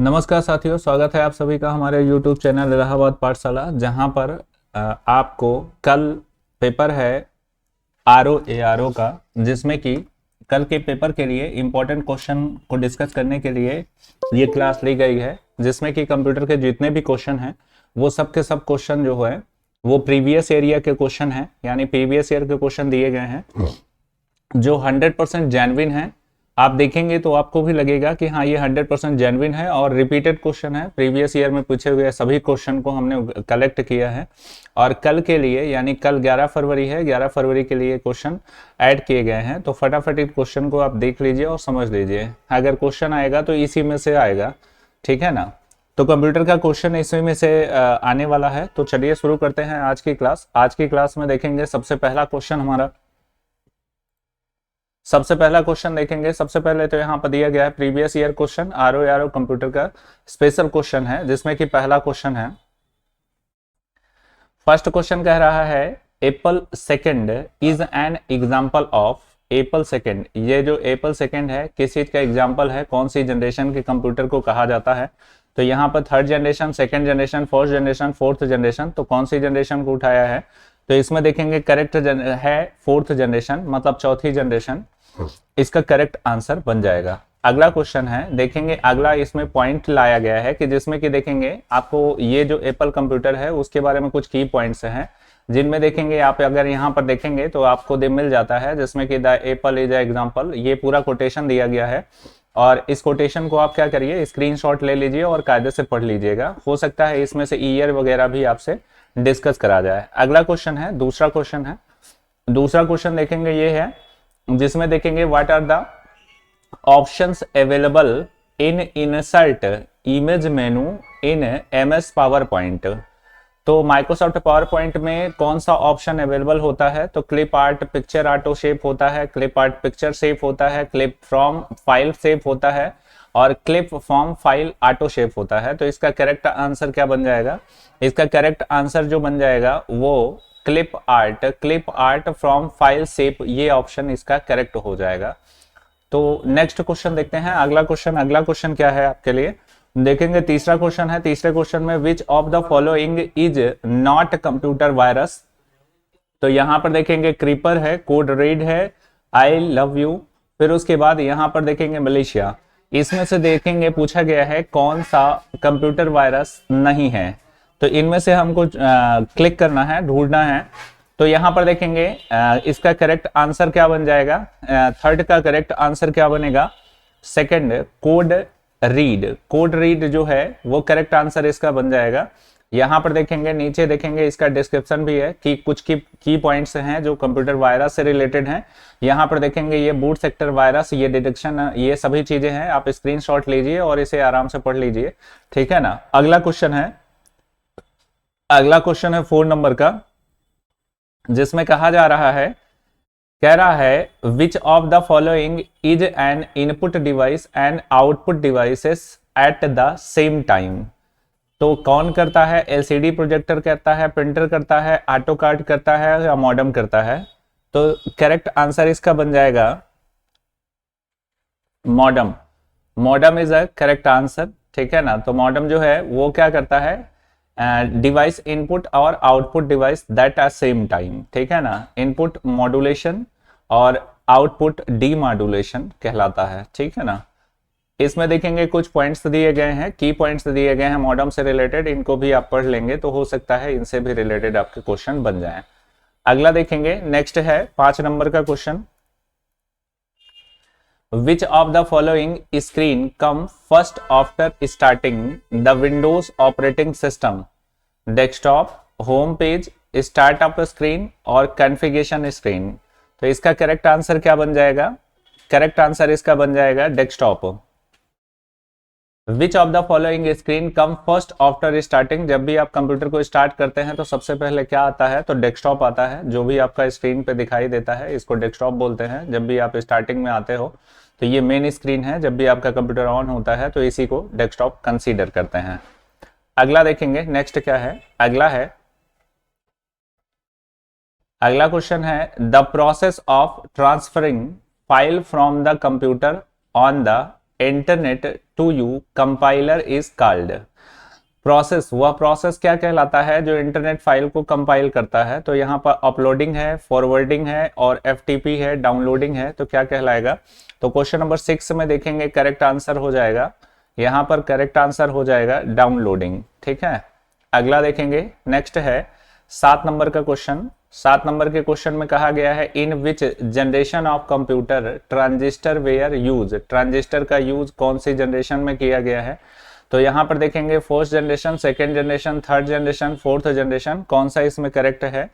नमस्कार साथियों, स्वागत है आप सभी का हमारे YouTube चैनल इलाहाबाद पाठशाला, जहां पर आपको कल पेपर है RO का, जिसमें कि कल के पेपर के लिए इम्पोर्टेंट क्वेश्चन को डिस्कस करने के लिए ये क्लास ली गई है। जिसमें कि कंप्यूटर के जितने भी क्वेश्चन हैं वो सब के सब क्वेश्चन जो है वो प्रीवियस एरिया के क्वेश्चन हैं, यानी प्रीवियस ईयर के क्वेश्चन दिए गए हैं जो 100% जेन्युइन है। आप देखेंगे तो आपको भी लगेगा कि हाँ, ये 100% जेन्युइन है और रिपीटेड क्वेश्चन है। प्रीवियस ईयर में पूछे हुए सभी क्वेश्चन को हमने कलेक्ट किया है और कल के लिए, यानी कल 11 फरवरी है, 11 फरवरी के लिए क्वेश्चन ऐड किए गए हैं। तो फटाफट इस क्वेश्चन को आप देख लीजिए और समझ लीजिए। अगर क्वेश्चन आएगा तो इसी में से आएगा, ठीक है ना। तो कंप्यूटर का क्वेश्चन इसी में से आने वाला है। तो चलिए शुरू करते हैं आज की क्लास। आज की क्लास में देखेंगे सबसे पहला क्वेश्चन देखेंगे। सबसे पहले तो यहाँ पर दिया गया है previous year question, RO computer का स्पेशल क्वेश्चन है, जिसमें कि पहला क्वेश्चन है। फर्स्ट क्वेश्चन कह रहा है Apple second is an example of. Apple second, ये जो एप्पल सेकंड है किस चीज का एग्जांपल है, कौन सी जनरेशन के कंप्यूटर को कहा जाता है। तो यहाँ पर third generation, second generation, first generation, fourth generation, तो कौन सी जनरेशन को उठाया है। तो इसमें देखेंगे करेक्ट है फोर्थ जनरेशन, मतलब चौथी जनरेशन, इसका करेक्ट आंसर बन जाएगा। अगला क्वेश्चन है, देखेंगे अगला इसमें पॉइंट लाया गया है कि जिसमें कि देखेंगे आपको ये जो एप्पल कंप्यूटर है उसके बारे में कुछ की पॉइंट्स हैं, जिनमें देखेंगे आप अगर यहाँ पर देखेंगे तो आपको मिल जाता है, जिसमें कि द एप्पल इज एग्जांपल, ये पूरा कोटेशन दिया गया है। और इस कोटेशन को आप क्या करिए, स्क्रीनशॉट ले लीजिए और कायदे से पढ़ लीजिएगा। हो सकता है इसमें से ईयर वगैरह भी आपसे डिस्कस करा जाए। अगला क्वेश्चन है, दूसरा क्वेश्चन देखेंगे ये है, जिसमें देखेंगे what are the options available in insert image menu in MS PowerPoint. तो माइक्रोसॉफ्ट पावर पॉइंट में कौन सा ऑप्शन अवेलेबल होता है, तो clip art picture auto shape होता है, क्लिप आर्ट पिक्चर शेप होता है, क्लिप फ्रॉम फाइल शेप होता है और clip from file auto shape होता है। तो इसका करेक्ट आंसर क्या बन जाएगा, इसका करेक्ट आंसर जो बन जाएगा वो clip art from file shape, ये ऑप्शन इसका करेक्ट हो जाएगा। तो नेक्स्ट क्वेश्चन देखते हैं। अगला क्वेश्चन क्या है आपके लिए, देखेंगे तीसरा क्वेश्चन है। तीसरे क्वेश्चन में विच of the following is not computer virus. तो यहां पर देखेंगे क्रीपर है, कोड रीड है, आई लव यू, फिर उसके बाद यहां पर देखेंगे मलेशिया। इसमें से देखेंगे पूछा गया है कौन सा कंप्यूटर वायरस नहीं है। तो इनमें से हमको क्लिक करना है, ढूंढना है। तो यहां पर देखेंगे इसका करेक्ट आंसर क्या बन जाएगा, थर्ड का करेक्ट आंसर क्या बनेगा, सेकंड कोड रीड जो है वो करेक्ट आंसर इसका बन जाएगा। यहां पर देखेंगे नीचे देखेंगे इसका डिस्क्रिप्शन भी है कि कुछ की पॉइंट्स हैं जो कंप्यूटर वायरस से रिलेटेड हैं। यहां पर देखेंगे ये बूट सेक्टर वायरस, ये डिटेक्शन, ये सभी चीजें हैं। आप स्क्रीनशॉट लीजिए और इसे आराम से पढ़ लीजिए, ठीक है ना। अगला क्वेश्चन है 4 नंबर का, जिसमें कहा जा रहा है, कह रहा है which of the following is N input device and output devices at the same time. तो कौन करता है, LCD प्रोजेक्टर करता है, प्रिंटर करता है, ऑटो कार्ड करता है या मॉडेम करता है। तो करेक्ट आंसर इसका बन जाएगा modem is a correct answer, ठीक है ना। तो मॉडेम जो है वो क्या करता है, डिवाइस इनपुट और output device that are same time, ठीक है ना। इनपुट मॉड्यूलेशन और आउटपुट डीमॉड्यूलेशन कहलाता है, ठीक है ना। इसमें देखेंगे कुछ पॉइंट्स दिए गए हैं, की पॉइंट्स दिए गए हैं मॉडेम से रिलेटेड, इनको भी आप पढ़ लेंगे तो हो सकता है इनसे भी रिलेटेड आपके क्वेश्चन बन जाएं। अगला देखेंगे, नेक्स्ट है 5 नंबर का question, Which of the following screen come first after starting the Windows operating system? Desktop, home page, startup screen और configuration screen। तो इसका करेक्ट आंसर क्या बन जाएगा, करेक्ट आंसर इसका बन जाएगा desktop. Which of the following screen come first after starting, जब भी आप कंप्यूटर को स्टार्ट करते हैं तो सबसे पहले क्या आता है, तो डेस्कटॉप आता है। जो भी आपका स्क्रीन पे दिखाई देता है इसको डेस्कटॉप बोलते हैं। जब भी आप स्टार्टिंग में आते हो तो ये मेन स्क्रीन है, जब भी आपका कंप्यूटर ऑन होता है तो इसी को डेस्कटॉप कंसीडर करते हैं। अगला देखेंगे, नेक्स्ट क्या है, अगला क्वेश्चन है the process of transferring file from the computer on the internet to you compiler is called. Process, वह प्रोसेस क्या कहलाता है जो इंटरनेट फाइल को कंपाइल करता है? तो यहाँ पर अपलोडिंग है, फॉरवर्डिंग है और एफटीपी है, डाउनलोडिंग है, तो क्या कहलाएगा? तो क्वेश्चन नंबर 6 में देखेंगे करेक्ट आंसर हो जाएगा, यहाँ पर करेक्ट आंसर हो जाएगा डाउनलोडिंग। ठीक है, अगला देखेंगे, नेक्स्ट है 7 नंबर का क्वेश्चन। 7 नंबर के क्वेश्चन में कहा गया है in which generation of computer transistor were use. Transistor का यूज कौन सी जनरेशन में किया गया है? तो यहाँ पर देखेंगे first generation, second generation, third generation, fourth generation, कौन सा इसमें करेक्ट है?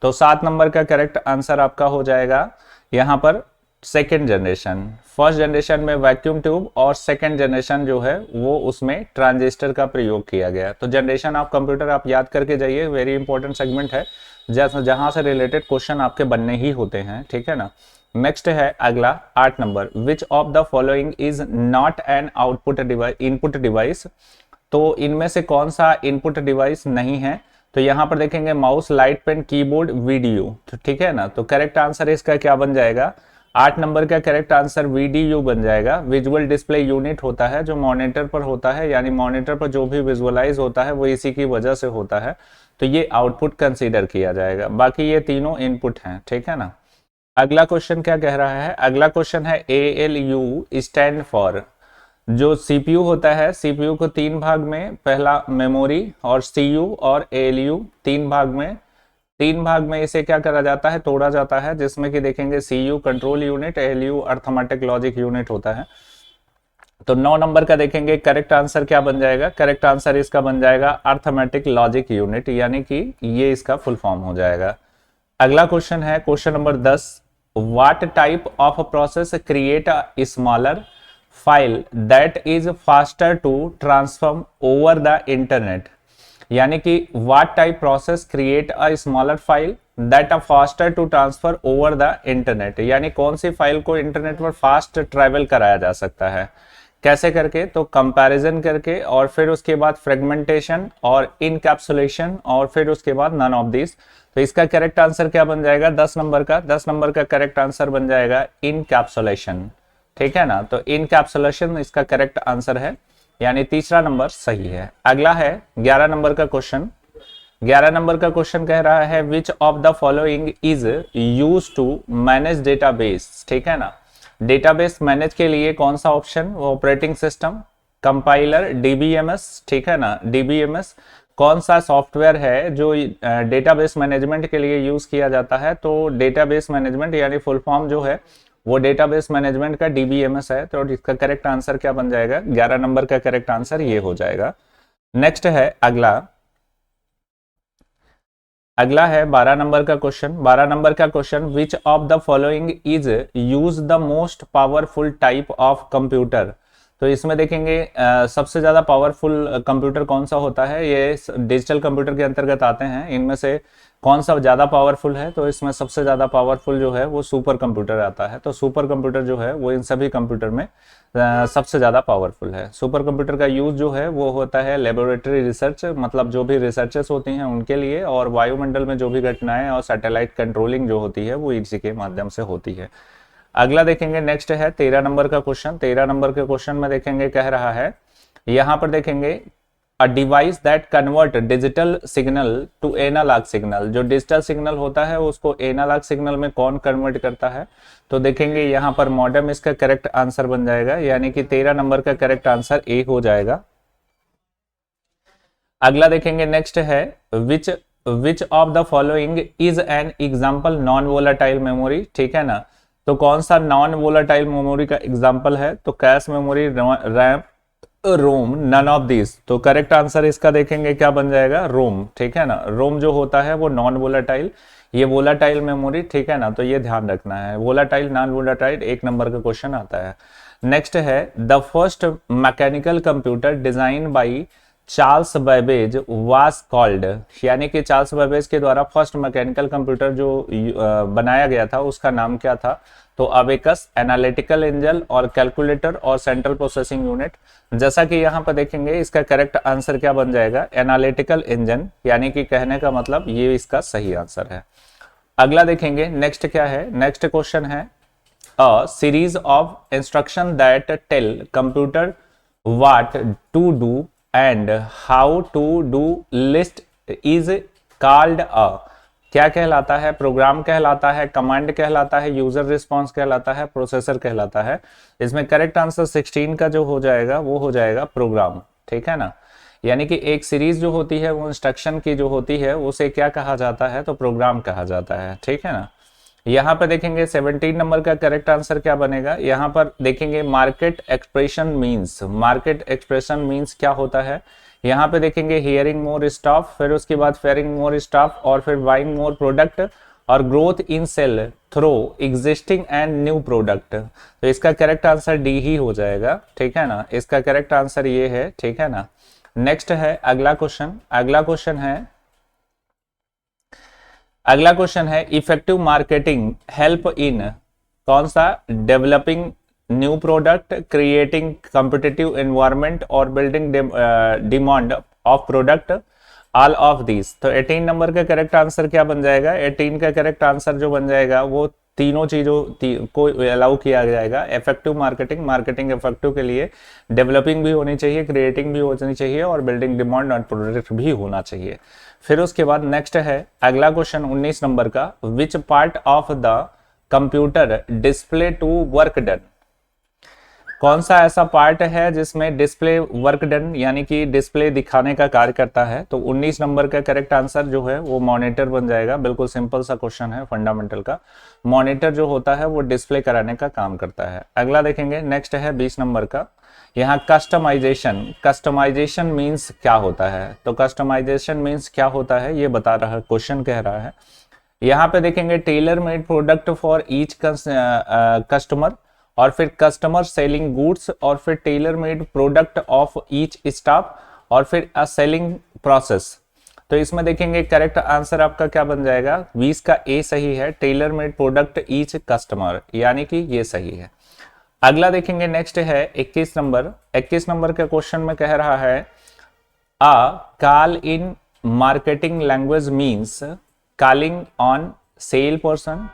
तो 7 नंबर का करेक्ट आंसर आपका हो जाएगा यहाँ पर सेकेंड जनरेशन। फर्स्ट जनरेशन में वैक्यूम ट्यूब और सेकेंड जनरेशन जो है वो उसमें ट्रांजिस्टर का प्रयोग किया गया। तो जनरेशन ऑफ कंप्यूटर आप याद करके जाइए, वेरी इंपॉर्टेंट सेगमेंट है जहां से रिलेटेड क्वेश्चन आपके बनने ही होते हैं। ठीक है ना। नेक्स्ट है अगला 8 number, which of the following is not an output device input device. तो इनमें से कौन सा इनपुट डिवाइस नहीं है? तो यहाँ पर देखेंगे mouse, light pen, keyboard, video. तो ठीक है ना, तो करेक्ट आंसर इसका क्या बन जाएगा? 8 नंबर का करेक्ट आंसर वीडीयू बन जाएगा। विजुअल डिस्प्ले यूनिट होता है जो मॉनिटर पर होता है, यानी मॉनिटर पर जो भी विजुअलाइज होता है वो इसी की वजह से होता है, तो ये आउटपुट कंसीडर किया जाएगा। बाकी ये तीनों इनपुट हैं। ठीक है ना। अगला क्वेश्चन क्या कह रहा है? अगला क्वेश्चन है ALU स्टैंड फॉर। जो सीपीयू होता है, सीपीयू को 3 भाग में, पहला मेमोरी और सीयू और ALU, 3 भाग में इसे क्या करा जाता है? तोड़ा जाता है, जिसमें कि देखेंगे CU control unit, ALU arithmetic logic unit होता है। तो 9 नंबर का देखेंगे करेक्ट आंसर क्या बन जाएगा? करेक्ट आंसर इसका बन जाएगा अर्थमेटिक लॉजिक यूनिट, यानी कि ये इसका फुल फॉर्म हो जाएगा। अगला क्वेश्चन है question number 10, what type of process create a smaller file that is faster to transform over the internet. यानी कि what type process create a smaller file that are faster to transfer over the internet. यानी कौन सी file को internet पर fast travel कराया जा सकता है? कैसे करके? तो कंपैरिजन करके, और फिर उसके बाद फ्रेगमेंटेशन और इनकैप्सुलेशन, और फिर उसके बाद नन ऑफ दिस। तो इसका करेक्ट आंसर क्या बन जाएगा? 10 नंबर का करेक्ट आंसर बन जाएगा इनकैप्सुलेशन। ठीक है ना। तो इनकैप्सुलेशन इसका करेक्ट आंसर है, यानी तीसरा नंबर सही है। अगला है 11 नंबर का क्वेश्चन। 11 नंबर का क्वेश्चन कह रहा है which of the following is use to manage database. ठीक है ना। डेटाबेस मैनेज के लिए कौन सा option? Operating system, compiler, DBMS। ठीक है ना। DBMS कौन सा सॉफ्टवेयर है जो डेटाबेस मैनेजमेंट के लिए यूज किया जाता है? तो डेटाबेस मैनेजमेंट यानी फुल फॉर्म जो है वो डेटाबेस मैनेजमेंट का DBMS है। तो इसका करेक्ट आंसर क्या बन जाएगा? 11 नंबर का करेक्ट आंसर ये हो जाएगा। नेक्स्ट है अगला है 12 नंबर का क्वेश्चन। 12 नंबर का question, which of the following is use the most powerful type of computer. तो इसमें देखेंगे सबसे ज्यादा पावरफुल कंप्यूटर कौन सा होता है? ये डिजिटल कंप्यूटर के अंतर्गत आते हैं। इनमें से कौन सा ज्यादा पावरफुल है? तो इसमें सबसे ज्यादा पावरफुल जो है वो सुपर कंप्यूटर आता है। तो सुपर कंप्यूटर जो है वो इन सभी कंप्यूटर में सबसे ज्यादा पावरफुल है। सुपर कंप्यूटर का यूज जो है वो होता है लेबोरेटरी रिसर्च, मतलब जो भी रिसर्चेस होती हैं उनके लिए, और वायुमंडल में जो भी घटनाएं और सैटेलाइट कंट्रोलिंग जो होती है वो इसी के माध्यम से होती है। अगला देखेंगे, नेक्स्ट है 13 नंबर का क्वेश्चन। 13 नंबर के क्वेश्चन में देखेंगे कह रहा है, यहां पर देखेंगे a device that convert digital signal to analog signal. जो डिजिटल सिग्नल होता है उसको एनालॉग सिग्नल में कौन कन्वर्ट करता है? तो देखेंगे यहाँ पर मॉडेम इसका करेक्ट आंसर बन जाएगा, यानी कि 13 नंबर का करेक्ट आंसर ए हो जाएगा। अगला देखेंगे, नेक्स्ट है which of the following is an example non volatile memory. ठीक है ना। तो कौन सा नॉन वोलाटाइल मेमोरी का एग्जाम्पल है? तो cache memory, RAM, ROM, none of this. तो करेक्ट आंसर इसका देखेंगे क्या बन जाएगा? रोम। ठीक है ना। रोम जो होता है वो नॉन वोलाटाइल, ये वोलाटाइल मेमोरी। ठीक है ना। तो ये ध्यान रखना है, वोलाटाइल नॉन वोलाटाइल 1 नंबर का क्वेश्चन आता है। नेक्स्ट है the first mechanical computer design by Charles Babbage was called. यानी कि चार्ल्स बैबेज के द्वारा फर्स्ट मैकेनिकल कंप्यूटर जो बनाया गया था उसका नाम क्या था? तो अबेकस, एनालिटिकल इंजन और कैलकुलेटर और सेंट्रल प्रोसेसिंग यूनिट। जैसा कि यहाँ पर देखेंगे इसका करेक्ट आंसर क्या बन जाएगा? एनालिटिकल इंजन, यानी कि कहने का मतलब ये इसका सही आंसर है। अगला देखेंगे नेक्स्ट क्या है। नेक्स्ट क्वेश्चन है a series of instruction that tell computer what to do and how to do list is called a, क्या कहलाता है? प्रोग्राम कहलाता है, कमांड कहलाता है, यूजर रिस्पॉन्स कहलाता है, प्रोसेसर कहलाता है। इसमें करेक्ट आंसर 16 का जो हो जाएगा वो हो जाएगा प्रोग्राम, ठीक है ना। यानी कि एक सीरीज जो होती है वो इंस्ट्रक्शन की जो होती है उसे क्या कहा जाता है? तो प्रोग्राम कहा जाता है, ठीक है ना। यहाँ पर देखेंगे 17 नंबर का करेक्ट आंसर क्या बनेगा? यहाँ पर देखेंगे market expression means, market expression means क्या होता है? यहाँ पे देखेंगे हियरिंग मोर स्टाफ, फिर उसके बाद फेयरिंग मोर स्टाफ, और फिर बाइंग मोर प्रोडक्ट, और growth in sale through existing and new product. तो इसका करेक्ट आंसर डी ही हो जाएगा, ठीक है ना। इसका करेक्ट आंसर ये है, ठीक है ना। नेक्स्ट है अगला क्वेश्चन। अगला क्वेश्चन है इफेक्टिव मार्केटिंग हेल्प इन कौन सा? Developing new product, creating competitive environment, और building demand of product, all of this. तो 18 नंबर का करेक्ट आंसर क्या बन जाएगा? 18 का करेक्ट आंसर जो बन जाएगा वो तीनों चीजों को अलाउ किया जाएगा। इफेक्टिव मार्केटिंग, मार्केटिंग इफेक्टिव के लिए डेवलपिंग भी होनी चाहिए, क्रिएटिंग भी होनी चाहिए, और बिल्डिंग डिमांड और प्रोडक्ट भी होना चाहिए। फिर उसके बाद नेक्स्ट है अगला क्वेश्चन 19 नंबर का, which part of the computer display to work done. कौन सा ऐसा पार्ट है जिसमें डिस्प्ले वर्क डन यानी कि डिस्प्ले दिखाने का कार्य करता है? तो 19 नंबर का करेक्ट आंसर जो है वो मॉनिटर बन जाएगा। बिल्कुल सिंपल सा क्वेश्चन है फंडामेंटल का। मॉनिटर जो होता है वो डिस्प्ले कराने का काम करता है। अगला देखेंगे, नेक्स्ट है 20 नंबर का। यहाँ कस्टमाइजेशन, कस्टमाइजेशन मीन्स क्या होता है? तो कस्टमाइजेशन मीन्स क्या होता है ये बता रहा है, क्वेश्चन कह रहा है। यहाँ पे देखेंगे tailor made product for each customer, और फिर कस्टमर सेलिंग गुड्स, और फिर tailor made product of each staff, और फिर अ सेलिंग प्रोसेस। तो इसमें देखेंगे करेक्ट आंसर आपका क्या बन जाएगा? 20 का ए सही है, tailor made product each customer, यानी कि ये सही है। अगला देखेंगे, नेक्स्ट है 21 नंबर। 21 नंबर के क्वेश्चन में कह रहा है a call in marketing language means calling on sale person,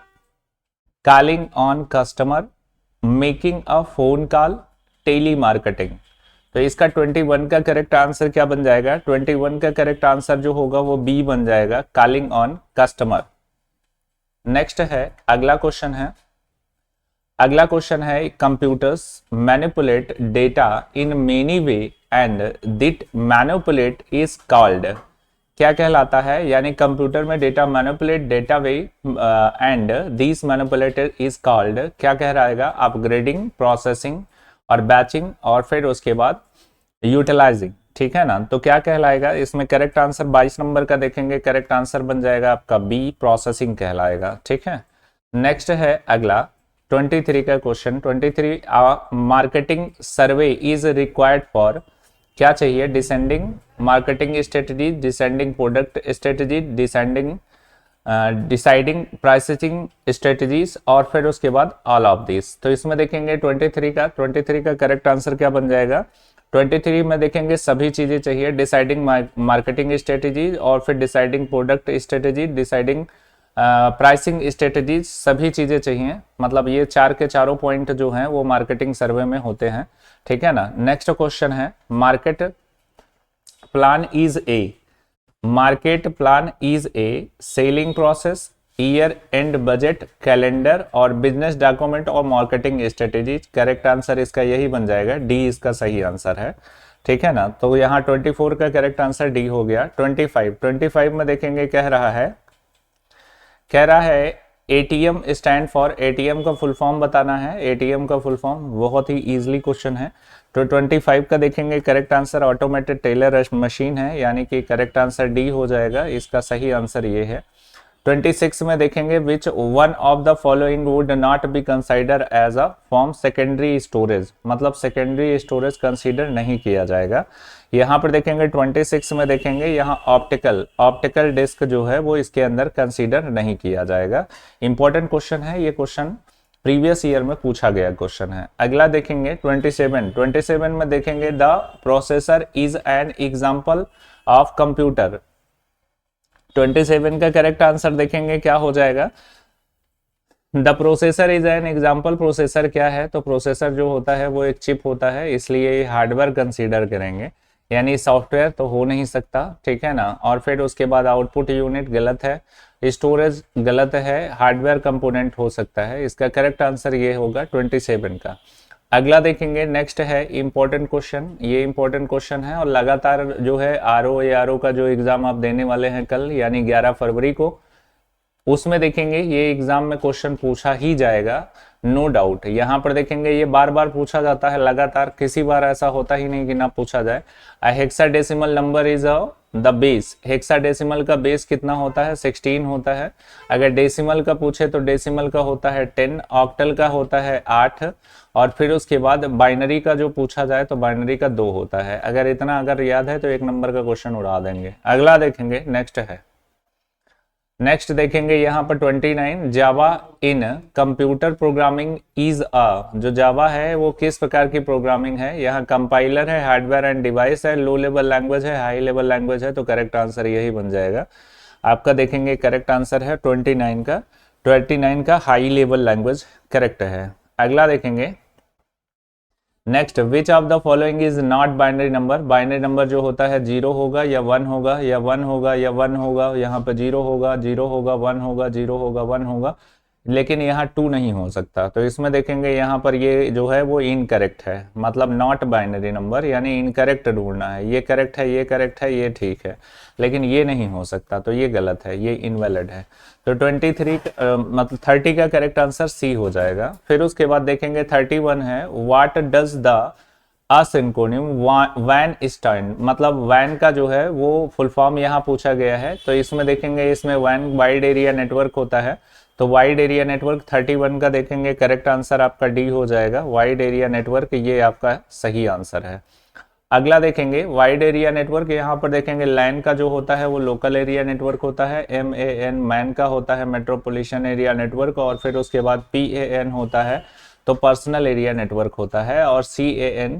calling on customer, making a phone call, telemarketing. तो इसका 21 का करेक्ट आंसर क्या बन जाएगा? 21 का करेक्ट आंसर जो होगा वो बी बन जाएगा, कॉलिंग ऑन कस्टमर। नेक्स्ट है अगला क्वेश्चन है, अगला क्वेश्चन है computers manipulate data in many way and this manipulate is called. क्या कहलाता है? यानी कंप्यूटर में data manipulate data way and this manipulated is called, क्या कह रहेगा? अपग्रेडिंग, प्रोसेसिंग, और बैचिंग, और फिर उसके बाद यूटिलाइजिंग, ठीक है ना। तो क्या कहलाएगा इसमें? करेक्ट आंसर 22 नंबर का देखेंगे, करेक्ट आंसर बन जाएगा आपका बी, प्रोसेसिंग कहलाएगा, ठीक है। नेक्स्ट है अगला 23 का question. 23 marketing survey is required for, क्या चाहिए? Descending marketing strategy, descending product strategy, deciding pricing strategies, और फिर उसके बाद ऑल ऑफ दिस। तो इसमें देखेंगे 23 का करेक्ट आंसर क्या बन जाएगा? 23 में देखेंगे सभी चीजें चाहिए, डिसाइडिंग मार्केटिंग स्ट्रेटजी, और फिर deciding product strategy, deciding pricing strategies, सभी चीजें चाहिए। मतलब ये चार के चारों पॉइंट जो हैं वो मार्केटिंग सर्वे में होते हैं, ठीक है ना। नेक्स्ट क्वेश्चन है market plan is a, market plan is a selling process, year and budget, calendar, और बिजनेस डॉक्यूमेंट, और मार्केटिंग स्ट्रेटेजी। करेक्ट आंसर इसका यही बन जाएगा, डी इसका सही आंसर है, ठीक है ना। तो यहाँ 24 का करेक्ट आंसर डी हो गया। 25 में देखेंगे कह रहा है एटीएम स्टैंड फॉर, एटीएम का फुल फॉर्म बताना है। एटीएम का फुल फॉर्म बहुत ही इजीली क्वेश्चन है। तो 25 का देखेंगे correct answer automated teller machine है, यानी कि करेक्ट आंसर डी हो जाएगा, इसका सही आंसर ये है। 26 में देखेंगे which one of the following would not be consider as a form secondary storage, मतलब सेकेंडरी स्टोरेज कंसीडर नहीं किया जाएगा। यहाँ पर देखेंगे 26 में देखेंगे यहाँ ऑप्टिकल डिस्क जो है वो इसके अंदर कंसीडर नहीं किया जाएगा। इंपॉर्टेंट क्वेश्चन है ये, क्वेश्चन प्रीवियस ईयर में पूछा गया क्वेश्चन है। अगला देखेंगे 27 में देखेंगे the processor is an example of computer. 27 का करेक्ट आंसर देखेंगे क्या हो जाएगा? The processor is an example. Processor क्या है, तो प्रोसेसर जो होता है वो एक चिप होता है, इसलिए ये हार्डवेयर कंसीडर करेंगे, यानी सॉफ्टवेयर तो हो नहीं सकता, ठीक है ना। और फिर उसके बाद आउटपुट यूनिट गलत है, स्टोरेज गलत है, हार्डवेयर कंपोनेंट हो सकता है। इसका करेक्ट आंसर ये होगा 27 का। अगला देखेंगे, नेक्स्ट है इंपॉर्टेंट क्वेश्चन। ये इंपॉर्टेंट क्वेश्चन है और लगातार जो है आरओ का जो एग्जाम आप देने वाले हैं कल यानी 11 फरवरी को, उसमें देखेंगे ये एग्जाम में क्वेश्चन पूछा ही जाएगा, नो डाउट। यहाँ पर देखेंगे ये बार बार पूछा जाता है लगातार, किसी बार ऐसा होता ही नहीं कि ना पूछा जाए। Hexadecimal number is the base. Hexadecimal का बेस कितना होता है, 16 होता है। अगर डेसिमल का पूछे तो डेसिमल का होता है 10, ऑक्टल का होता है 8, और फिर उसके बाद बाइनरी का जो पूछा जाए तो बाइनरी का 2 होता है। अगर इतना अगर याद है तो 1 नंबर का क्वेश्चन उड़ा देंगे। अगला देखेंगे, नेक्स्ट देखेंगे यहाँ पर 29, Java in computer programming is a. जो जावा है वो किस प्रकार की प्रोग्रामिंग है, यहाँ कंपाइलर है, हार्डवेयर एंड डिवाइस है, लो लेवल लैंग्वेज है, हाई लेवल लैंग्वेज है, तो करेक्ट आंसर यही बन जाएगा आपका। देखेंगे करेक्ट आंसर है 29 का हाई लेवल लैंग्वेज करेक्ट है। अगला देखेंगे, next, which of the following is not binary number. Binary number जो होता है 0 होगा या 1 होगा या 1 होगा या 1 होगा, यहाँ पर 0 होगा 0 होगा 1 होगा 0 होगा 1 होगा, लेकिन यहाँ 2 नहीं हो सकता। तो इसमें देखेंगे यहाँ पर ये जो है वो इनकरेक्ट है, मतलब नॉट बाइनरी नंबर यानी इनकरेक्ट ढूंढना है। ये करेक्ट है, ये करेक्ट है, ये ठीक है, लेकिन ये नहीं हो सकता, तो ये गलत है, ये इनवैलिड है। तो 30 का करेक्ट आंसर सी हो जाएगा। फिर उसके बाद देखेंगे 31 है, व्हाट डज द असिंक्रोनियम वैन स्टैंड, मतलब वैन का जो है वो फुल फॉर्म यहाँ पूछा गया है। तो इसमें देखेंगे, इसमें वैन वाइड एरिया नेटवर्क होता है, तो वाइड एरिया नेटवर्क 31 का देखेंगे करेक्ट आंसर आपका डी हो जाएगा। वाइड एरिया नेटवर्क ये आपका सही आंसर है। अगला देखेंगे, वाइड एरिया नेटवर्क, यहाँ पर देखेंगे लैन का जो होता है वो लोकल एरिया नेटवर्क होता है, MAN मैन का होता है मेट्रोपोलिटन एरिया नेटवर्क, और फिर उसके बाद PAN होता है तो पर्सनल एरिया नेटवर्क होता है, और CAN,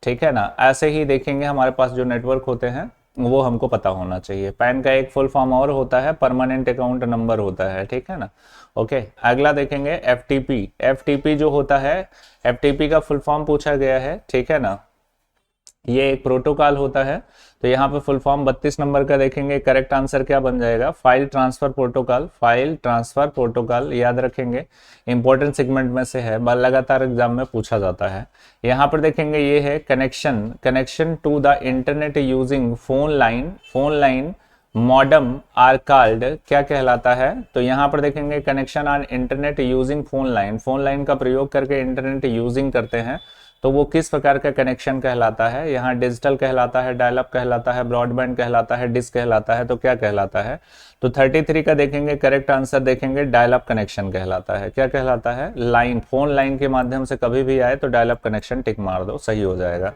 ठीक है ना। ऐसे ही देखेंगे हमारे पास जो नेटवर्क होते हैं वो हमको पता होना चाहिए। पैन का एक फुल फॉर्म और होता है, परमानेंट अकाउंट नंबर होता है, ठीक है ना। ओके, अगला देखेंगे FTP जो होता है, FTP का फुल फॉर्म पूछा गया है, ठीक है ना। ये एक प्रोटोकॉल होता है, तो यहाँ पे फुल फॉर्म 32 नंबर का देखेंगे करेक्ट आंसर क्या बन जाएगा, फाइल ट्रांसफर प्रोटोकॉल। याद रखेंगे, इंपॉर्टेंट सेगमेंट में से है, लगातार एग्जाम में पूछा जाता है। यहाँ पर देखेंगे ये है connection to the internet using phone line modem are called, क्या कहलाता है। तो यहाँ पर देखेंगे connection on internet using phone line का प्रयोग करके इंटरनेट यूजिंग करते हैं, तो वो किस प्रकार का कनेक्शन कहलाता है। यहाँ डिजिटल कहलाता है, डायलअप कहलाता है, ब्रॉडबैंड कहलाता है, डिश कहलाता है, तो क्या कहलाता है। तो 33 का देखेंगे करेक्ट आंसर, देखेंगे डायलअप कनेक्शन कहलाता है। क्या कहलाता है, लाइन, फोन लाइन के माध्यम से कभी भी आए तो डायलअप कनेक्शन टिक मार दो, सही हो जाएगा।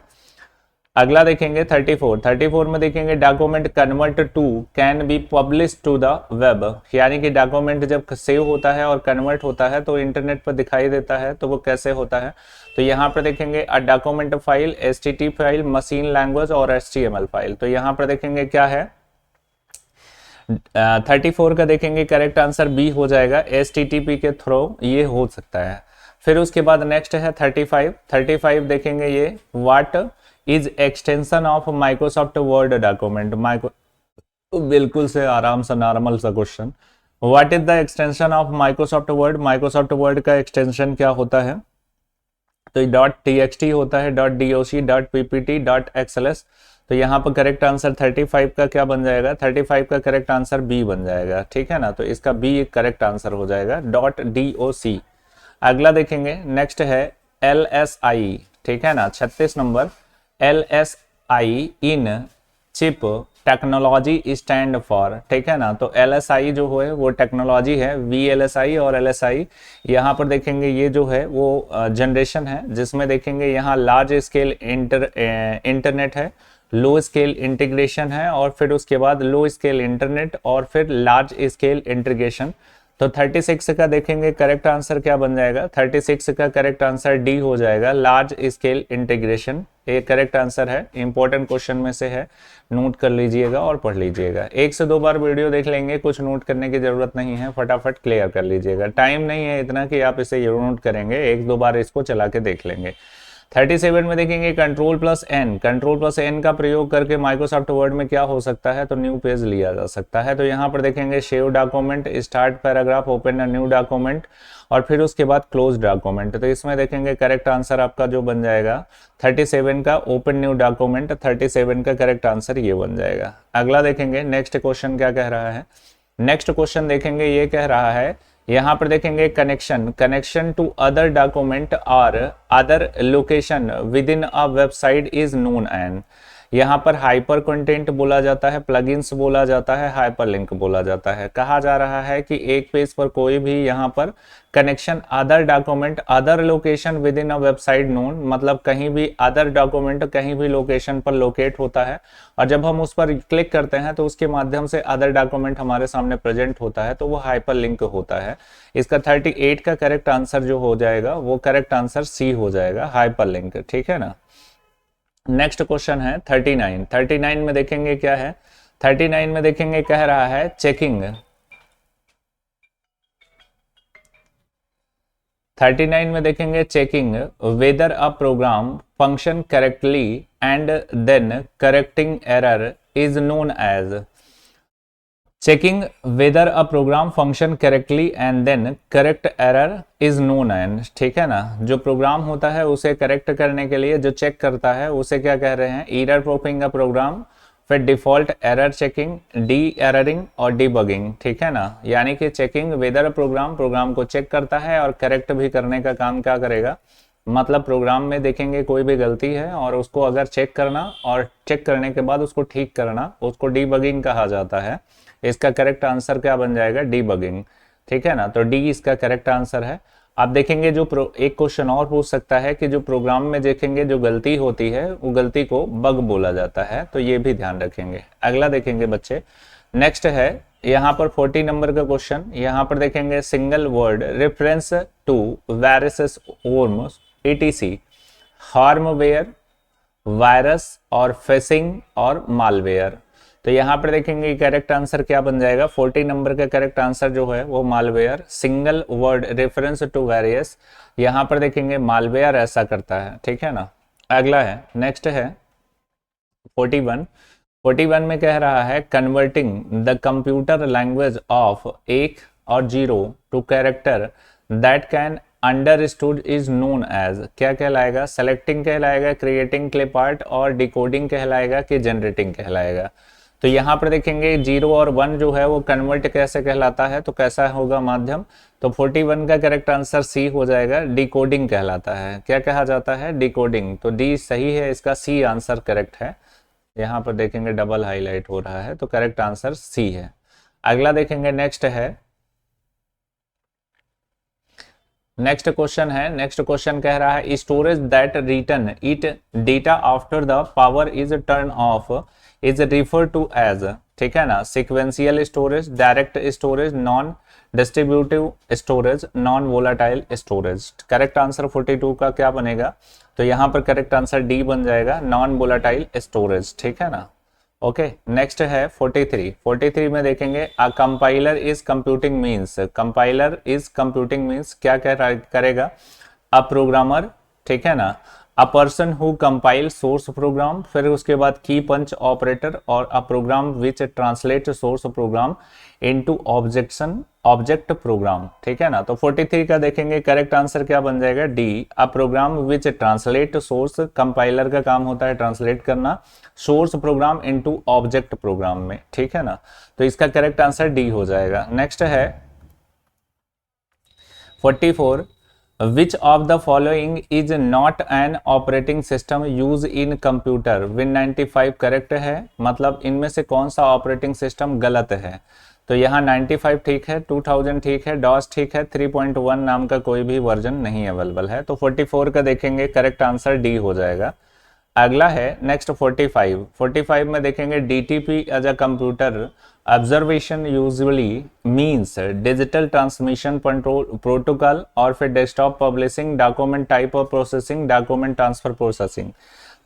अगला देखेंगे 34 में देखेंगे document convert to can be publish to the web, यानी कि डॉक्यूमेंट जब सेव होता है और कन्वर्ट होता है तो इंटरनेट पर दिखाई देता है, तो वो कैसे होता है। तो यहाँ पर देखेंगे a document file, HTTP file, machine language और HTML फाइल। तो यहाँ पर देखेंगे क्या है, 34 का देखेंगे करेक्ट आंसर बी हो जाएगा, HTTP के थ्रू ये हो सकता है। फिर उसके बाद नेक्स्ट है 35 देखेंगे ये, what is extension of Microsoft word document. बिल्कुल से आराम से नॉर्मल सा question, what is the extension of Microsoft Microsoft word का एक्सटेंशन क्या होता है। तो .txt होता है, .doc, .ppt, .xls। तो यहाँ पर करेक्ट आंसर 35 का क्या बन जाएगा, 35 का करेक्ट आंसर बी बन जाएगा, ठीक है ना। तो इसका बी करेक्ट आंसर हो जाएगा, .doc। अगला देखेंगे, नेक्स्ट है LSI, ठीक है ना, 36 number. LSI in chip technology stand for, ठीक है ना। तो LSI जो है वो टेक्नोलॉजी है, VLSI और LSI। यहाँ पर देखेंगे ये जो है वो जनरेशन है, जिसमें देखेंगे यहाँ लार्ज स्केल इंटरनेट है, लो स्केल इंटीग्रेशन है, और फिर उसके बाद लो स्केल इंटरनेट और फिर लार्ज स्केल इंटीग्रेशन। तो तो 36 का देखेंगे करेक्ट आंसर क्या बन जाएगा, 36 का करेक्ट आंसर डी हो जाएगा, लार्ज स्केल इंटीग्रेशन। ये करेक्ट आंसर है, इंपॉर्टेंट क्वेश्चन में से है, नोट कर लीजिएगा और पढ़ लीजिएगा। 1 से 2 बार वीडियो देख लेंगे, कुछ नोट करने की जरूरत नहीं है, फटाफट क्लियर कर लीजिएगा। टाइम नहीं है इतना कि आप इसे नोट करेंगे, 1-2 बार इसको चला के देख लेंगे। 37 में देखेंगे कंट्रोल+N का प्रयोग करके माइक्रोसॉफ्ट वर्ड में क्या हो सकता है, तो न्यू पेज लिया जा सकता है। तो यहाँ पर देखेंगे save document, start paragraph, open a new document और फिर उसके बाद क्लोज डॉक्यूमेंट। तो इसमें देखेंगे करेक्ट आंसर आपका जो बन जाएगा 37 का ओपन न्यू डॉक्यूमेंट, 37 का करेक्ट आंसर ये बन जाएगा। अगला देखेंगे नेक्स्ट क्वेश्चन क्या कह रहा है। नेक्स्ट क्वेश्चन देखेंगे, ये कह रहा है यहाँ पर देखेंगे कनेक्शन टू अदर डॉक्यूमेंट और other location within a website is known an. यहाँ पर हाइपर कंटेंट बोला जाता है, प्लगइन्स बोला जाता है, हाइपरलिंक बोला जाता है। कहा जा रहा है कि एक पेज पर कोई भी यहाँ पर connection other document other location within a website known, मतलब कहीं भी अदर डॉक्यूमेंट कहीं भी लोकेशन पर लोकेट होता है और जब हम उस पर क्लिक करते हैं तो उसके माध्यम से अदर डॉक्यूमेंट हमारे सामने प्रेजेंट होता है, तो वो हाइपरलिंक होता है। इसका 38 का करेक्ट आंसर जो हो जाएगा वो करेक्ट आंसर सी हो जाएगा, हाइपरलिंक। ठीक है ना। नेक्स्ट क्वेश्चन है 39 में देखेंगे क्या है। 39 में देखेंगे कह रहा है चेकिंग 39 में देखेंगे checking whether a program function correctly and then correcting error is known as. Checking whether a program function correctly and then correct error is known an. ठीक है ना, जो प्रोग्राम होता है उसे करेक्ट करने के लिए जो चेक करता है उसे क्या कह रहे हैं, एरर प्रूफिंग अ प्रोग्राम, फिर डिफॉल्ट एरर चेकिंग, डी एररिंग और डीबगिंग। ठीक है ना, यानी कि चेकिंग वेदर प्रोग्राम को चेक करता है और करेक्ट भी करने का काम क्या करेगा, मतलब प्रोग्राम में देखेंगे कोई भी गलती है और उसको अगर चेक करना और चेक करने के बाद उसको ठीक करना, उसको डीबगिंग कहा जाता है। इसका करेक्ट आंसर क्या बन जाएगा, डीबगिंग। ठीक है ना, तो डी इसका करेक्ट आंसर है। आप देखेंगे जो एक क्वेश्चन और पूछ सकता है कि जो प्रोग्राम में देखेंगे जो गलती होती है वो गलती को बग बोला जाता है, तो ये भी ध्यान रखेंगे। अगला देखेंगे बच्चे, नेक्स्ट है यहाँ पर 40 नंबर का क्वेश्चन। यहाँ पर देखेंगे single word reference to virus worms etc harmware, virus और फेसिंग और मालवेयर। तो यहाँ पर देखेंगे करेक्ट आंसर क्या बन जाएगा, 40 नंबर का करेक्ट आंसर जो है वो malware. Single word reference to various, यहाँ पर देखेंगे मालवेयर ऐसा करता है। ठीक है ना। अगला है नेक्स्ट है 41 में कह रहा है converting the computer language of 1 और 0 to character that can understood is known as. क्या कहलाएगा, सेलेक्टिंग कहलाएगा, क्रिएटिंग क्लिप आर्ट और डिकोडिंग कहलाएगा कि जनरेटिंग कहलाएगा। तो यहाँ पर देखेंगे 0 और 1 जो है वो कन्वर्ट कैसे कहलाता है, तो कैसा होगा माध्यम, तो 41 का करेक्ट आंसर सी हो जाएगा, डिकोडिंग कहलाता है। क्या कहा जाता है, डिकोडिंग। तो डी सही है, इसका सी आंसर करेक्ट है। यहाँ पर देखेंगे डबल हाईलाइट हो रहा है, तो करेक्ट आंसर सी है। अगला देखेंगे नेक्स्ट क्वेश्चन कह रहा है storage that return it data after the power is turn off is refer to as. ठीक है ना, sequential storage, direct storage, non distributive storage, non volatile storage. Correct answer 42 का क्या बनेगा, तो यहाँ पर करेक्ट आंसर डी बन जाएगा, नॉन वोलाटाइल स्टोरेज। ठीक है ना। ओके, नेक्स्ट है 43 में देखेंगे a compiler is computing means. Compiler is computing means क्या करेगा, अ प्रोग्रामर। ठीक है ना, a person who compile source program, फिर उसके बाद की पंच ऑपरेटर और a program which translate source program into object program. ठीक है ना, तो 43 का देखेंगे करेक्ट आंसर क्या बन जाएगा, D, a program which translate source. Compiler का काम होता है ट्रांसलेट करना source program into object program में। ठीक है ना, तो इसका करेक्ट आंसर डी हो जाएगा। नेक्स्ट है 44 Which of the following is not an operating system used in computer? Win95 correct है, मतलब इनमें से कौन सा ऑपरेटिंग सिस्टम गलत है, तो यहाँ 95 ठीक है, 2000 ठीक है, डॉस ठीक है, 3.1 नाम का कोई भी वर्जन नहीं अवेलेबल है। तो 44 का देखेंगे करेक्ट आंसर डी हो जाएगा। अगला है नेक्स्ट 45 में देखेंगे DTP as a computer observation usually means digital transmission protocol और फिर desktop publishing document type of processing document transfer processing.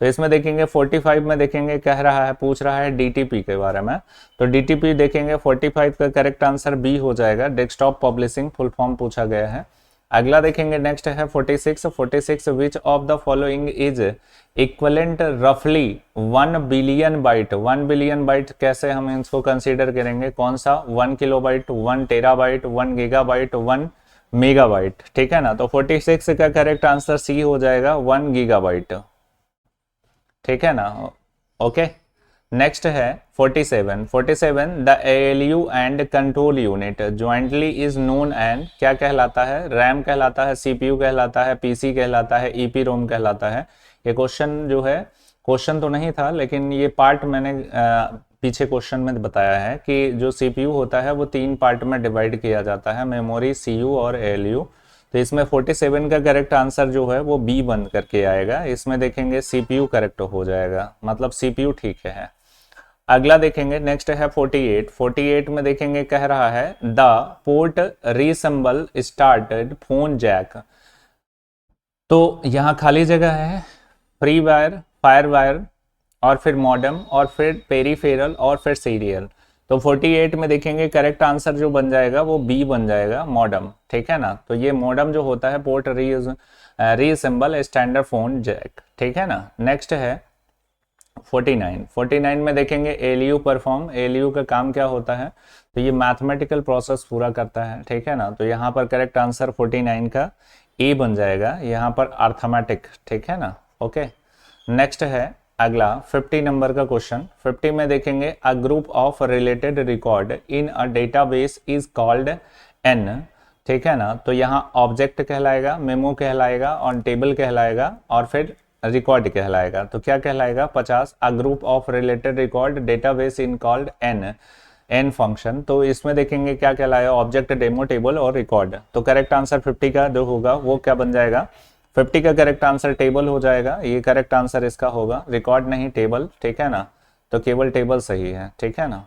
तो इसमें देखेंगे 45 में देखेंगे कह रहा है पूछ रहा है डीटीपी के बारे में। तो डीटीपी देखेंगे 45 का करेक्ट आंसर बी हो जाएगा, डेस्कटॉप पब्लिशिंग फुल फॉर्म पूछा गया है। अगला देखेंगे नेक्स्ट है 46 विच of the following is equivalent रफली 1 बिलियन बाइट। 1 बिलियन बाइट कैसे हम इसको कंसीडर करेंगे, कौन सा 1 किलोबाइट 1 टेराबाइट 1 गीगाबाइट 1 मेगाबाइट, ठीक है ना। तो 46 का करेक्ट आंसर सी हो जाएगा 1 गीगाबाइट, ठीक है ना। ओके नेक्स्ट है 47 the ALU and control unit jointly is known and क्या कहलाता है, रैम कहलाता है, CPU कहलाता है, PC कहलाता है, EPROM कहलाता है। ये क्वेश्चन जो है, क्वेश्चन तो नहीं था लेकिन ये पार्ट मैंने पीछे क्वेश्चन में बताया है कि जो CPU होता है वो 3 पार्ट में डिवाइड किया जाता है, मेमोरी, CU और ALU। तो इसमें 47 का करेक्ट आंसर जो है वो बी बन करके आएगा। इसमें देखेंगे CPU करेक्ट हो जाएगा, मतलब CPU ठीक है। अगला देखेंगे नेक्स्ट है 48 में देखेंगे कह रहा है the port resemble started phone jack. तो यहाँ खाली जगह है, फ्री वायर, फायर वायर और फिर मॉडेम और फिर पेरीफेरल और फिर सीरियल। तो 48 में देखेंगे करेक्ट आंसर जो बन जाएगा वो बी बन जाएगा, मॉडेम, ठीक है ना। तो ये मॉडेम जो होता है port reassemble standard phone jack, ठीक है ना। नेक्स्ट है 49 में देखेंगे ALU परफॉर्म। ALU का काम क्या होता है, तो ये मैथमेटिकल प्रोसेस पूरा करता है, ठीक है ना। तो यहाँ पर करेक्ट आंसर 49 का ए बन जाएगा, यहाँ पर अर्थमेटिक, ठीक है ना। ओके नेक्स्ट है अगला 50 नंबर का क्वेश्चन। 50 में देखेंगे a group of related record in a database is called an, ठीक है ना। तो यहाँ ऑब्जेक्ट कहलाएगा, मेमो कहलाएगा और टेबल कहलाएगा और फिर रिकॉर्ड कहलाएगा। तो क्या कहलाएगा 50 a group of related record database in called an function. तो इसमें देखेंगे क्या कहलाएगा, ऑब्जेक्ट, डेमो, टेबल और रिकॉर्ड। तो करेक्ट आंसर 50 का जो होगा वो क्या बन जाएगा, 50 का करेक्ट आंसर टेबल हो जाएगा, ये करेक्ट आंसर इसका होगा, रिकॉर्ड नहीं टेबल, ठीक है ना। तो केवल टेबल सही है, ठीक है ना।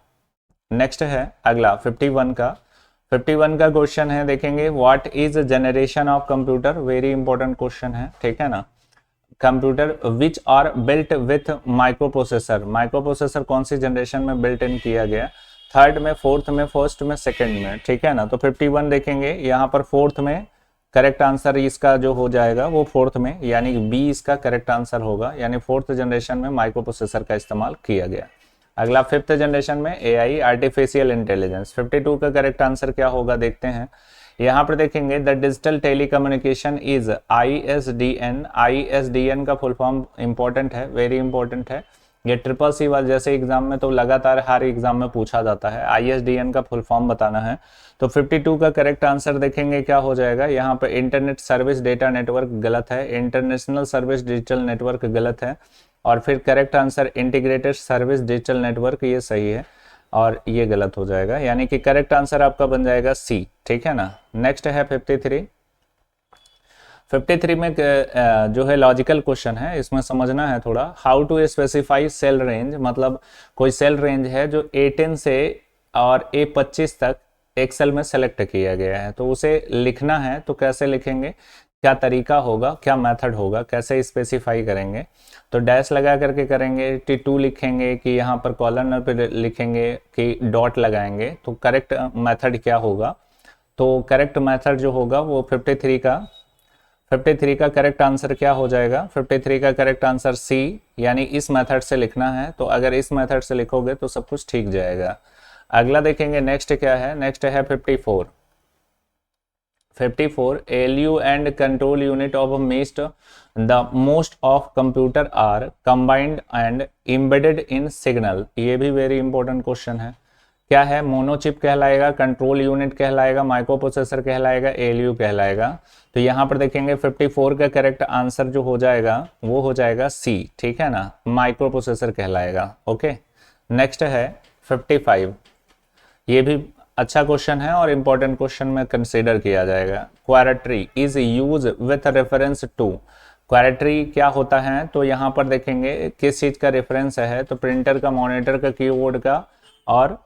नेक्स्ट है अगला 51 का क्वेश्चन है, देखेंगे what is generation of computer, very important question है, ठीक है ना। Computer which are built with microprocessor कौन सी जनरेशन में बिल्ट इन किया गया, थर्ड में, फोर्थ में, फर्स्ट में, सेकंड में, ठीक है ना। तो 51 देखेंगे यहाँ पर फोर्थ में करेक्ट आंसर इसका जो हो जाएगा वो फोर्थ में, यानी बी इसका करेक्ट आंसर होगा, यानी फोर्थ जनरेशन में माइक्रो प्रोसेसर का इस्तेमाल किया गया। अगला फिफ्थ जनरेशन में AI आर्टिफिशियल इंटेलिजेंस। 52 का करेक्ट आंसर क्या होगा देखते हैं। यहाँ पर देखेंगे the digital telecommunication is ISDN का फुल फॉर्म इंपॉर्टेंट है, वेरी इंपॉर्टेंट है। ये CCC वाले जैसे एग्जाम में तो लगातार हर एग्जाम में पूछा जाता है, ISDN का फुल फॉर्म बताना है। तो 52 का करेक्ट आंसर देखेंगे क्या हो जाएगा, यहाँ पर इंटरनेट सर्विस डेटा नेटवर्क गलत है, इंटरनेशनल सर्विस डिजिटल नेटवर्क गलत है और फिर correct answer integrated service digital network ये सही है और ये गलत हो जाएगा, यानी कि करेक्ट आंसर आपका बन जाएगा सी, ठीक है ना। नेक्स्ट है 53 में जो है लॉजिकल क्वेश्चन है, इसमें समझना है थोड़ा। How to specify cell range, मतलब कोई सेल रेंज है जो A10 से और A25 तक एक्सेल में सेलेक्ट किया गया है, तो उसे लिखना है तो कैसे लिखेंगे, क्या तरीका होगा, क्या मेथड होगा, कैसे स्पेसिफाई करेंगे। तो डैश लगा करके करेंगे, T2 लिखेंगे कि यहाँ पर कॉलम पे लिखेंगे कि डॉट लगाएंगे। तो करेक्ट मेथड क्या होगा, तो करेक्ट मेथड जो होगा वो 53 का करेक्ट आंसर क्या हो जाएगा, 53 का करेक्ट आंसर सी, यानी इस मेथड से लिखना है। तो अगर इस मेथड से लिखोगे तो सब कुछ ठीक जाएगा। अगला देखेंगे नेक्स्ट क्या है, नेक्स्ट है 54 ALU and control unit of most the most of computer are combined and embedded in signal. ये भी वेरी इंपॉर्टेंट क्वेश्चन है। क्या है, मोनोचिप कहलाएगा, कंट्रोल यूनिट कहलाएगा, माइक्रो प्रोसेसर कहलाएगा, ALU कहलाएगा। तो यहाँ पर देखेंगे 54 का करेक्ट आंसर जो हो जाएगा वो हो जाएगा सी, ठीक है ना, माइक्रो प्रोसेसर कहलाएगा। ओके नेक्स्ट है 55, ये भी अच्छा क्वेश्चन है और इंपॉर्टेंट क्वेश्चन में कंसीडर किया जाएगा। Quadrature is use with reference to, quadrature क्या होता है, तो यहाँ पर देखेंगे किस चीज़ का रेफरेंस है, तो प्रिंटर का, मॉनिटर का, कीबोर्ड का और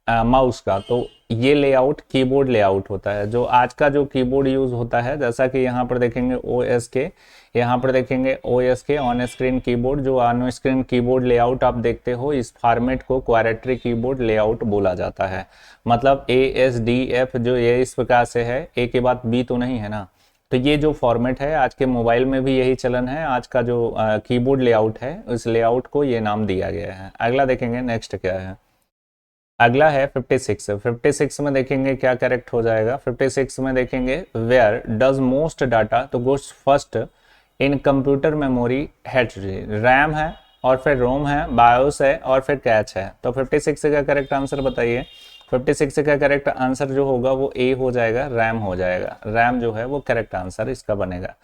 माउस का। तो ये लेआउट कीबोर्ड लेआउट होता है, जो आज का जो कीबोर्ड यूज होता है, जैसा कि यहाँ पर देखेंगे ओएस के, यहाँ पर देखेंगे ओएस के ऑन स्क्रीन कीबोर्ड, जो ऑन स्क्रीन कीबोर्ड लेआउट आप देखते हो, इस फॉर्मेट को क्वाड्रेटरी कीबोर्ड लेआउट बोला जाता है। मतलब ASDF जो ये इस प्रकार से है, ए के बाद बी तो नहीं है ना, तो ये जो फॉर्मेट है आज के मोबाइल में भी यही चलन है। आज का जो कीबोर्ड लेआउट है, उस लेआउट को ये नाम दिया गया है। अगला देखेंगे नेक्स्ट क्या है। अगला है 56। 56 में देखेंगे क्या करेक्ट हो जाएगा। 56 में देखेंगे वेयर डज मोस्ट डाटा तो goes first in computer memory head, RAM है और फिर रोम है, बायोस है और फिर कैच है। तो 56 का करेक्ट आंसर बताइए। 56 का करेक्ट आंसर जो होगा वो ए हो जाएगा, रैम हो जाएगा। रैम जो है वो करेक्ट आंसर इसका बनेगा।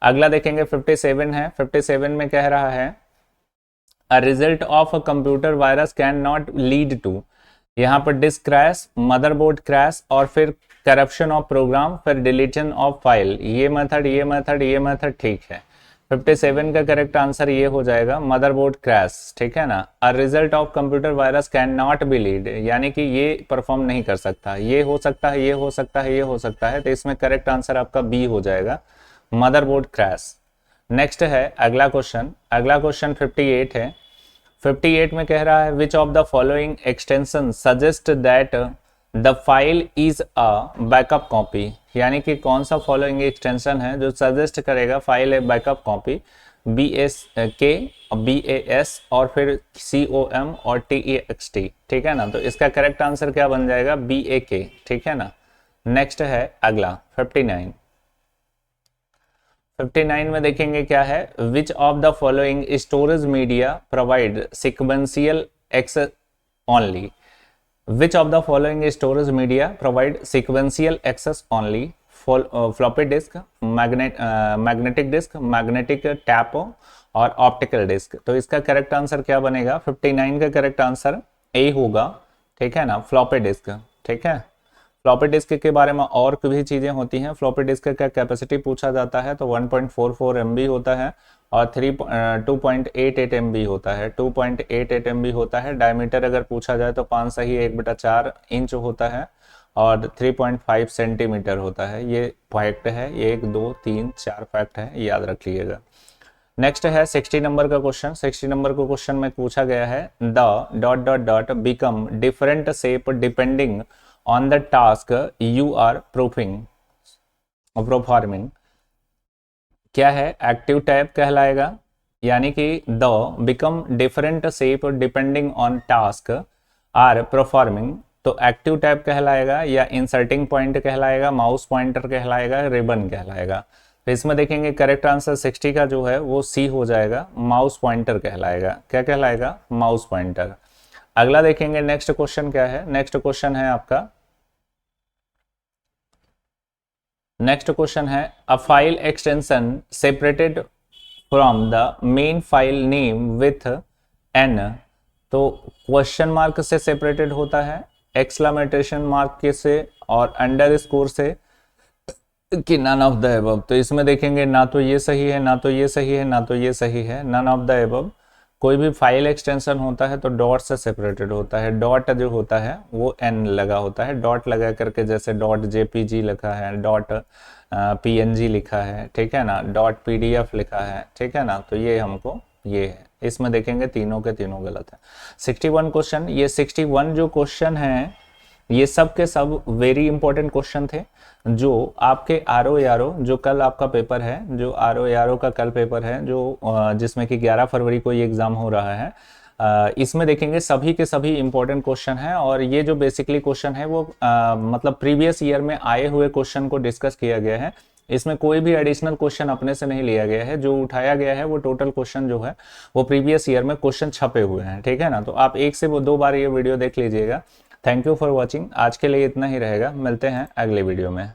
अगला देखेंगे 57 है। 57 में कह रहा है a result of a computer virus can not lead to, यहाँ पर डिस्क क्रैश, मदरबोर्ड क्रैश और फिर करप्शन ऑफ प्रोग्राम, फिर डिलीशन ऑफ फाइल। ये मेथड ठीक है। 57 का करेक्ट आंसर ये हो जाएगा, मदरबोर्ड क्रैश, ठीक है ना। अ result of computer virus can not be lead, यानी कि ये परफॉर्म नहीं कर सकता, ये हो सकता है, ये हो सकता है, ये हो सकता है, तो इसमें करेक्ट आंसर आपका बी हो जाएगा, मदरबोर्ड क्रैश। नेक्स्ट है अगला क्वेश्चन। अगला क्वेश्चन 58 है। 58 में कह रहा है which of the following extension suggest that the file is a backup copy, यानी कि कौन सा फॉलोइंग एक्सटेंशन है जो सजेस्ट करेगा फाइल है बैकअप कॉपी। BSK, BAS और फिर COM और TEXT, ठीक है ना। तो इसका करेक्ट आंसर क्या बन जाएगा, BAK, ठीक है ना। नेक्स्ट है अगला 59। 59 में देखेंगे क्या है, which of the following storage media provide sequential access only. Which of the following storage media provide sequential access only, floppy disk, magnetic disk, magnetic tape और ऑप्टिकल डिस्क। तो इसका करेक्ट आंसर क्या बनेगा, 59 का करेक्ट आंसर ए होगा, ठीक है ना, फ्लॉपी डिस्क, ठीक है। फ्लॉपी डिस्क के बारे में और भी चीज़ें होती हैं। फ्लॉपी डिस्क का कैपेसिटी पूछा जाता है तो 1.44 MB होता है और 2.88 MB होता है, 2.88 MB होता है। डायमीटर अगर पूछा जाए तो 5 सही 1/4 इंच होता है और 3.5 सेंटीमीटर होता है। ये फैक्ट है, 1 2 3 4 फैक्ट है, याद रख लीजिएगा। नेक्स्ट है 60 नंबर का क्वेश्चन। 60 नंबर को क्वेश्चन में पूछा गया है the ... become different shape depending on the task you are performing। क्या है, एक्टिव टाइप कहलाएगा, यानी कि the become different shape depending on task are performing, तो एक्टिव टाइप कहलाएगा या इंसर्टिंग पॉइंट कहलाएगा, माउस पॉइंटर कहलाएगा, रिबन कहलाएगा। तो इसमें देखेंगे करेक्ट आंसर 60 का जो है वो सी हो जाएगा, माउस पॉइंटर कहलाएगा। क्या कहलाएगा, माउस पॉइंटर। अगला देखेंगे नेक्स्ट क्वेश्चन क्या है। नेक्स्ट क्वेश्चन है आपका, नेक्स्ट क्वेश्चन है a file extension separated from the main file name with an, तो क्वेश्चन मार्क से सेपरेटेड होता है, एक्सक्लेमेशन मार्क के से और अंडरस्कोर से, कि नन ऑफ द अबव। तो इसमें देखेंगे ना तो ये सही है, ना तो ये सही है, ना तो ये सही है, नन ऑफ द अबव। कोई भी फाइल एक्सटेंशन होता है तो डॉट से सेपरेटेड होता है। डॉट जो होता है वो एन लगा होता है, डॉट लगा करके, जैसे .jpg लिखा है, .png लिखा है, ठीक है ना, .pdf लिखा है, ठीक है ना। तो ये हमको ये है, इसमें देखेंगे तीनों के तीनों गलत है। 61 क्वेश्चन, ये 61 जो क्वेश्चन है ये सब के सब वेरी इंपॉर्टेंट क्वेश्चन थे, जो आपके आरओ जो कल आपका पेपर है, जो आरओ का कल पेपर है, जो जिसमें कि 11 फरवरी को ये एग्जाम हो रहा है, इसमें देखेंगे सभी के सभी इंपॉर्टेंट क्वेश्चन है। और ये जो बेसिकली क्वेश्चन है वो मतलब प्रीवियस ईयर में आए हुए क्वेश्चन को डिस्कस किया गया है। इसमें कोई भी एडिशनल क्वेश्चन अपने से नहीं लिया गया है, जो उठाया गया है वो टोटल क्वेश्चन जो है वो प्रीवियस ईयर में क्वेश्चन छपे हुए हैं, ठीक है ना। तो आप 1 से 2 बार ये वीडियो देख लीजिएगा। Thank you for watching. आज के लिए इतना ही रहेगा, मिलते हैं अगले वीडियो में।